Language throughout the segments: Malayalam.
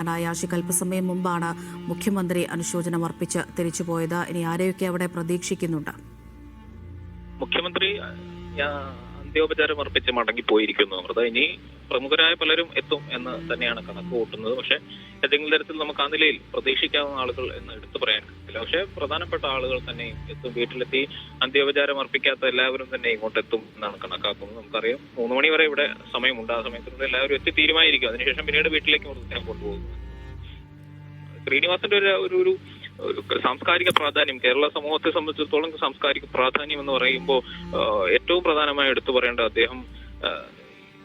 ആശിക് അല്പസമയം മുമ്പാണ് മുഖ്യമന്ത്രി അനുശോചനം അർപ്പിച്ച് തിരിച്ചുപോയത്. ഇനി ആരെയൊക്കെ അവിടെ പ്രതീക്ഷിക്കുന്നുണ്ട്? മുഖ്യമന്ത്രി അന്ത്യോപചാരം അർപ്പിച്ച് മടങ്ങിപ്പോയിരിക്കുന്നു. അമൃത, ഇനി പ്രമുഖരായ പലരും എത്തും എന്ന് തന്നെയാണ് കണക്ക് കൂട്ടുന്നത്. പക്ഷെ ഏതെങ്കിലും തരത്തിൽ നമുക്ക് ആ നിലയിൽ പ്രതീക്ഷിക്കാവുന്ന ആളുകൾ എന്ന് എടുത്തു പറയാൻ കഴിയില്ല. പക്ഷെ പ്രധാനപ്പെട്ട ആളുകൾ തന്നെ എത്തും. വീട്ടിലെത്തി അന്ത്യോപചാരം അർപ്പിക്കാത്ത എല്ലാവരും തന്നെ ഇങ്ങോട്ട് എത്തും എന്നാണ് കണക്കാക്കുന്നത്. നമുക്കറിയാം 3 മണി വരെ ഇവിടെ സമയമുണ്ട്. ആ സമയത്തിനുള്ളിൽ എല്ലാവരും എത്തി തീരുമാനിക്കും. അതിനുശേഷം പിന്നീട് വീട്ടിലേക്ക് മൃതദേഹം കൊണ്ടുപോകും. ശ്രീനിവാസന്റെ ഒരു സാംസ്കാരിക പ്രാധാന്യം കേരള സമൂഹത്തെ സംബന്ധിച്ചിടത്തോളം സാംസ്കാരിക പ്രാധാന്യം എന്ന് പറയുമ്പോൾ ഏറ്റവും പ്രധാനമായി എടുത്തു പറയേണ്ട അദ്ദേഹം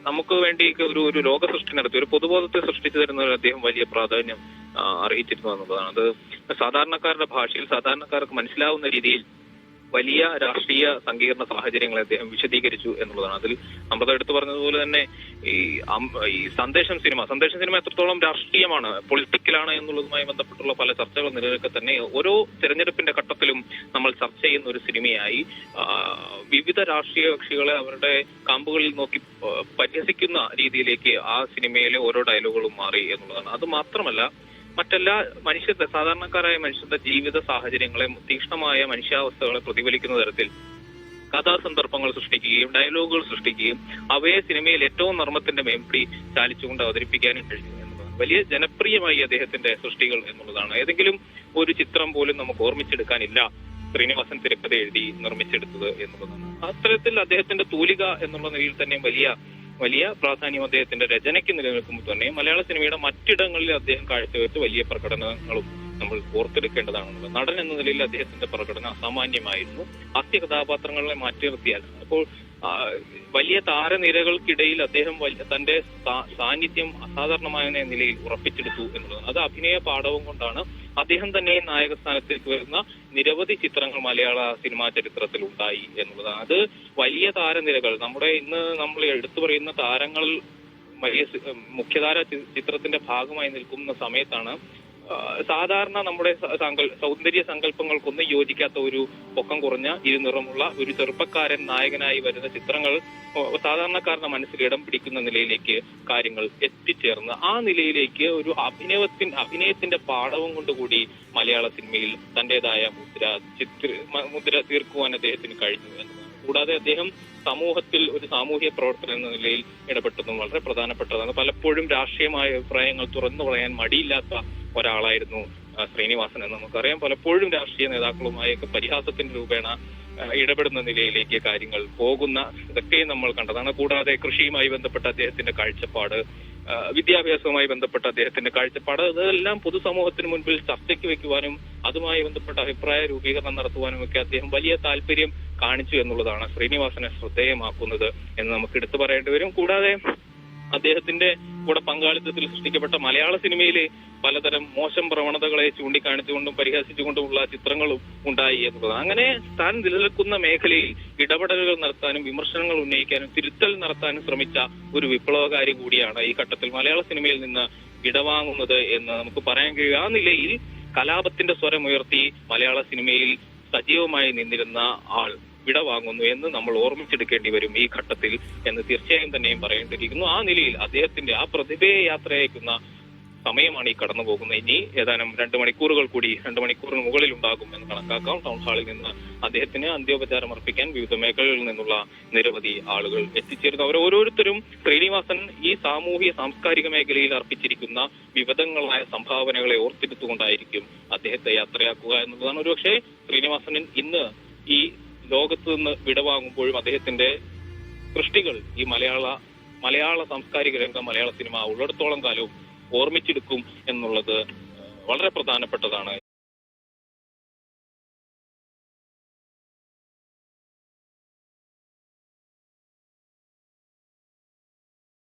നമുക്ക് വേണ്ടി ഒരു ലോക സൃഷ്ടി നടത്തി, ഒരു പൊതുബോധത്തെ സൃഷ്ടിച്ചു തരുന്നതിൽ അദ്ദേഹം വലിയ പ്രാധാന്യം അർഹിച്ചിരുന്നു എന്നുള്ളതാണ്. അത് സാധാരണക്കാരുടെ ഭാഷയിൽ സാധാരണക്കാർക്ക് മനസ്സിലാവുന്ന രീതിയിൽ വലിയ രാഷ്ട്രീയ സങ്കീർണ സാഹചര്യങ്ങളെ അദ്ദേഹം വിശദീകരിച്ചു എന്നുള്ളതാണ്. അതിൽ നമ്മൾ എടുത്തു പറഞ്ഞതുപോലെ തന്നെ ഈ സന്ദേശം സിനിമ എത്രത്തോളം രാഷ്ട്രീയമാണ്, പൊളിറ്റിക്കലാണ് എന്നുള്ളതുമായി ബന്ധപ്പെട്ടുള്ള പല ചർച്ചകൾ നിലനിൽക്കെ തന്നെ ഓരോ തെരഞ്ഞെടുപ്പിന്റെ ഘട്ടത്തിലും നമ്മൾ ചർച്ച ചെയ്യുന്ന ഒരു സിനിമയായി വിവിധ രാഷ്ട്രീയ കക്ഷികളെ അവരുടെ കാമ്പുകളിൽ നോക്കി പരിഹസിക്കുന്ന രീതിയിലേക്ക് ആ സിനിമയിലെ ഓരോ ഡയലോഗുകളും മാറി എന്നുള്ളതാണ്. അത് മാത്രമല്ല, മറ്റെല്ലാ സാധാരണക്കാരായ മനുഷ്യരുടെ ജീവിത സാഹചര്യങ്ങളെ, തീക്ഷ്ണമായ മനുഷ്യാവസ്ഥകളെ പ്രതിഫലിക്കുന്ന തരത്തിൽ കഥാസന്ദർഭങ്ങൾ സൃഷ്ടിക്കുകയും ഡയലോഗുകൾ സൃഷ്ടിക്കുകയും അവയെ സിനിമയിൽ ഏറ്റവും നർമ്മത്തിന്റെ മേമ്പടി ചാലിച്ചുകൊണ്ട് അവതരിപ്പിക്കാനും കഴിഞ്ഞു എന്നുള്ളതാണ്. വലിയ ജനപ്രിയമായി അദ്ദേഹത്തിന്റെ സൃഷ്ടികൾ എന്നുള്ളതാണ്. ഏതെങ്കിലും ഒരു ചിത്രം പോലും നമുക്ക് ഓർമ്മിച്ചെടുക്കാനില്ല ശ്രീനിവാസൻ തിരക്കഥ എഴുതി നിർമ്മിച്ചെടുത്തത് എന്നുള്ളതാണ്. അത്തരത്തിൽ അദ്ദേഹത്തിന്റെ തൂലിക എന്നുള്ള നിലയിൽ തന്നെ വലിയ പ്രാധാന്യം അദ്ദേഹത്തിന്റെ രചനയ്ക്ക് നിലനിൽക്കുമ്പോൾ തന്നെ മലയാള സിനിമയുടെ മറ്റിടങ്ങളിൽ അദ്ദേഹം കാഴ്ചവെച്ച വലിയ പ്രകടനങ്ങളും നമ്മൾ ഓർത്തെടുക്കേണ്ടതാണെന്നുള്ളത്. നടൻ എന്ന നിലയിൽ അദ്ദേഹത്തിന്റെ പ്രകടനം അസാമാന്യമായിരുന്നു. ഹാസ്യ കഥാപാത്രങ്ങളെ മാറ്റി നിർത്തിയാൽ അപ്പോൾ വലിയ താരനിരകൾക്കിടയിൽ അദ്ദേഹം തന്റെ സാന്നിധ്യം അസാധാരണമായ നിലയിൽ ഉറപ്പിച്ചെടുത്തു എന്നുള്ളതാണ്. അത് അഭിനയ പാഠവും കൊണ്ടാണ് അദ്ദേഹം തന്നെ നായക സ്ഥാനത്തേക്ക് വരുന്ന നിരവധി ചിത്രങ്ങൾ മലയാള സിനിമാ ചരിത്രത്തിൽ ഉണ്ടായി എന്നുള്ളതാണ്. അത് വലിയ താരനിരകൾ, നമ്മുടെ ഇന്ന് നമ്മൾ എടുത്തു പറയുന്ന താരങ്ങൾ വലിയ മുഖ്യധാര ചിത്രത്തിന്റെ ഭാഗമായി നിൽക്കുന്ന സമയത്താണ് സാധാരണ നമ്മുടെ സൗന്ദര്യ സങ്കല്പങ്ങൾക്കൊന്നും യോജിക്കാത്ത ഒരു പൊക്കം കുറഞ്ഞ ഇരുനിറമുള്ള ഒരു ചെറുപ്പക്കാരൻ നായകനായി വരുന്ന ചിത്രങ്ങൾ സാധാരണക്കാരുടെ മനസ്സിൽ ഇടം പിടിക്കുന്ന നിലയിലേക്ക് കാര്യങ്ങൾ എത്തിച്ചേർന്ന് ആ നിലയിലേക്ക് ഒരു അഭിനയത്തിന്റെ പാഠവും കൊണ്ടുകൂടി മലയാള സിനിമയിൽ തന്റേതായ മുദ്ര തീർക്കുവാൻ അദ്ദേഹത്തിന് കഴിഞ്ഞു എന്നതാണ്. കൂടാതെ അദ്ദേഹം സമൂഹത്തിൽ ഒരു സാമൂഹ്യ പ്രവർത്തനം എന്ന നിലയിൽ ഇടപെട്ടതും വളരെ പ്രധാനപ്പെട്ടതാണ്. പലപ്പോഴും രാഷ്ട്രീയമായ അഭിപ്രായങ്ങൾ തുറന്നു പറയാൻ മടിയില്ലാത്ത ഒരാളായിരുന്നു ശ്രീനിവാസൻ എന്ന് നമുക്കറിയാം. പലപ്പോഴും രാഷ്ട്രീയ നേതാക്കളുമായൊക്കെ പരിഹാസത്തിന്റെ രൂപേണ ഇടപെടുന്ന നിലയിലേക്ക് കാര്യങ്ങൾ പോകുന്ന ഇതൊക്കെയും നമ്മൾ കണ്ടതാണ്. കൂടാതെ കൃഷിയുമായി ബന്ധപ്പെട്ട അദ്ദേഹത്തിന്റെ കാഴ്ചപ്പാട്, വിദ്യാഭ്യാസവുമായി ബന്ധപ്പെട്ട അദ്ദേഹത്തിന്റെ കാഴ്ചപ്പാട്, ഇതെല്ലാം പൊതുസമൂഹത്തിന് മുൻപിൽ ചർച്ചയ്ക്ക് വെക്കുവാനും അതുമായി ബന്ധപ്പെട്ട അഭിപ്രായ രൂപീകരണം നടത്തുവാനും ഒക്കെ അദ്ദേഹം വലിയ താല്പര്യം കാണിച്ചു എന്നുള്ളതാണ് ശ്രീനിവാസനെ ശ്രദ്ധേയമാക്കുന്നത് എന്ന് നമുക്ക് എടുത്തു പറയേണ്ടി വരും. കൂടാതെ അദ്ദേഹത്തിന്റെ കൂടെ പങ്കാളിത്തത്തിൽ സൃഷ്ടിക്കപ്പെട്ട മലയാള സിനിമയിലെ പലതരം മോശം പ്രവണതകളെ ചൂണ്ടിക്കാണിച്ചുകൊണ്ടും പരിഹസിച്ചുകൊണ്ടുമുള്ള ചിത്രങ്ങളും ഉണ്ടായി എന്നുള്ളതാണ്. അങ്ങനെ താൻ നിലനിൽക്കുന്ന മേഖലയിൽ ഇടപെടലുകൾ നടത്താനും വിമർശനങ്ങൾ ഉന്നയിക്കാനും തിരുത്തൽ നടത്താനും ശ്രമിച്ച ഒരു വിപ്ലവകാരി കൂടിയാണ് ഈ ഘട്ടത്തിൽ മലയാള സിനിമയിൽ നിന്ന് ഇടവാങ്ങുന്നത് എന്ന് നമുക്ക് പറയാൻ കഴിയും. ആ നിലയിൽ കലാപത്തിന്റെ സ്വരമുയർത്തി മലയാള സിനിമയിൽ സജീവമായി നിന്നിരുന്ന ആൾ വിടവാങ്ങുന്നു എന്ന് നമ്മൾ ഓർമ്മിച്ചെടുക്കേണ്ടി വരും ഈ ഘട്ടത്തിൽ എന്ന് തീർച്ചയായും തന്നെയും പറയേണ്ടിയിരിക്കുന്നു. ആ നിലയിൽ അദ്ദേഹത്തിന്റെ ആ പ്രതിഭയെ യാത്രയക്കുന്ന സമയമാണ് ഈ കടന്നു പോകുന്നത്. ഇനി ഏതാനും 2 മണിക്കൂറുകൾ കൂടി 2 മണിക്കൂറിന് മുകളിൽ ഉണ്ടാകും എന്ന് കണക്കാക്കാം. ടൗൺ ഹാളിൽ നിന്ന് അദ്ദേഹത്തിന് അന്ത്യോപചാരം അർപ്പിക്കാൻ വിവിധ മേഖലകളിൽ നിന്നുള്ള നിരവധി ആളുകൾ എത്തിച്ചേരുന്നു. അവർ ഓരോരുത്തരും ശ്രീനിവാസൻ ഈ സാമൂഹിക സാംസ്കാരിക മേഖലയിൽ അർപ്പിച്ചിരിക്കുന്ന വിവിധങ്ങളായ സംഭാവനകളെ ഓർത്തെടുത്തുകൊണ്ടായിരിക്കും അദ്ദേഹത്തെ യാത്രയാക്കുക എന്നുള്ളതാണ്. ഒരുപക്ഷെ ശ്രീനിവാസൻ ഇന്ന് ഈ ലോകത്ത് നിന്ന് വിടവാങ്ങുമ്പോഴും അദ്ദേഹത്തിന്റെ സൃഷ്ടികൾ ഈ മലയാള സാംസ്കാരിക രംഗം, മലയാള സിനിമ ഉള്ളിടത്തോളം കാലവും ഓർമ്മിച്ചെടുക്കും എന്നുള്ളത് വളരെ പ്രധാനപ്പെട്ടതാണ്.